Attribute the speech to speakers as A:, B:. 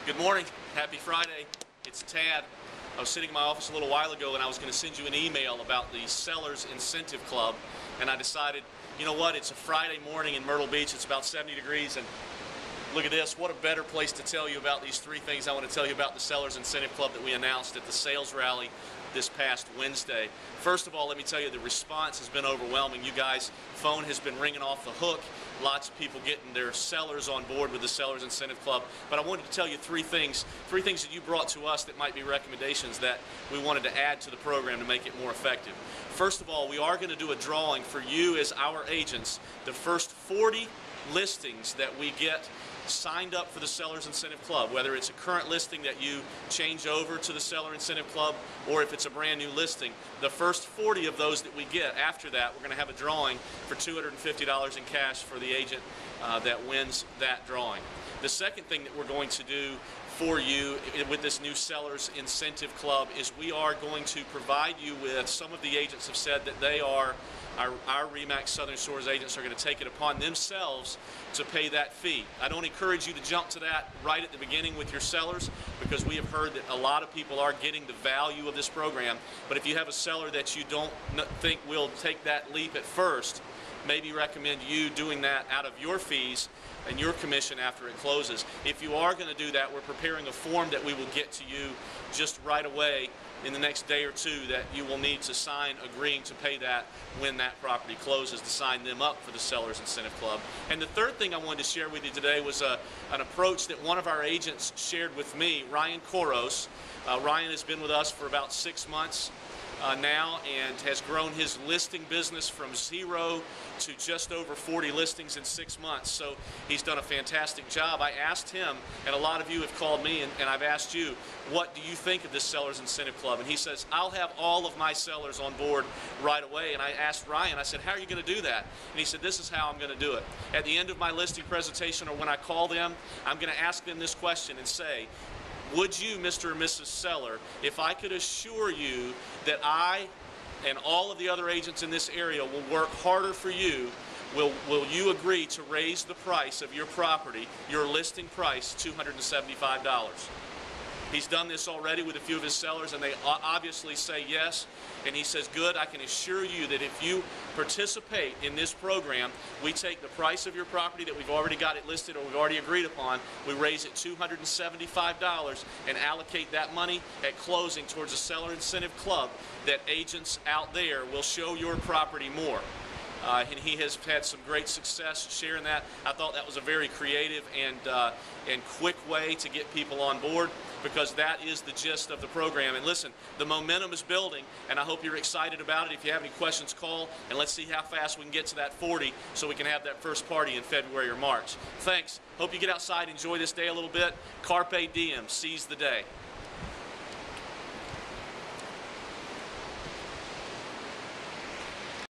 A: Good morning. Happy Friday. It's Tad. I was sitting in my office a little while ago and I was going to send you an email about the Sellers Incentive Club, and I decided, you know what, it's a Friday morning in Myrtle Beach. It's about 70 degrees, and look at this. What a better place to tell you about these three things I want to tell you about the Sellers Incentive Club that we announced at the sales rally this past Wednesday. First of all, let me tell you, the response has been overwhelming. You guys, phone has been ringing off the hook. Lots of people getting their sellers on board with the Sellers Incentive Club. But I wanted to tell you three things that you brought to us that might be recommendations that we wanted to add to the program to make it more effective. First of all, we are going to do a drawing for you as our agents. The first 40 listings that we get signed up for the Sellers Incentive Club, whether it's a current listing that you change over to the Seller Incentive Club or if it's a brand new listing, the first 40 of those that we get, after that we're going to have a drawing for $250 in cash for the agent that wins that drawing. The second thing that we're going to do for you with this new Sellers Incentive Club is we are going to provide you with, some of the agents have said that they are, our RE/MAX Southern Shores agents are going to take it upon themselves to pay that fee. I don't encourage you to jump to that right at the beginning with your sellers, because we have heard that a lot of people are getting the value of this program. But if you have a seller that you don't think will take that leap at first, maybe recommend you doing that out of your fees and your commission after it closes. If you are going to do that, we're preparing a form that we will get to you just right away in the next day or two that you will need to sign agreeing to pay that when that property closes, to sign them up for the Sellers Incentive Club. And the third thing I wanted to share with you today was an approach that one of our agents shared with me, Ryan Koros. Ryan has been with us for about 6 months now and has grown his listing business from 0 to just over 40 listings in 6 months. So he's done a fantastic job. I asked him, and a lot of you have called me, and I've asked you, what do you think of this Sellers Incentive Club? And he says, I'll have all of my sellers on board right away. And I asked Ryan, I said, how are you going to do that? And he said, this is how I'm going to do it. At the end of my listing presentation, or when I call them, I'm going to ask them this question and say, would you, Mr. or Mrs. Seller, if I could assure you that I and all of the other agents in this area will work harder for you, will you agree to raise the price of your property, your listing price, $275? He's done this already with a few of his sellers, and they obviously say yes. And he says, good, I can assure you that if you participate in this program, we take the price of your property that we've already got it listed or we've already agreed upon, we raise it $275 and allocate that money at closing towards a Seller Incentive Club that agents out there will show your property more. And he has had some great success sharing that. I thought that was a very creative and quick way to get people on board, because that is the gist of the program. And listen, the momentum is building, and I hope you're excited about it. If you have any questions, call, and let's see how fast we can get to that 40 so we can have that first party in February or March. Thanks. Hope you get outside, enjoy this day a little bit. Carpe diem, seize the day.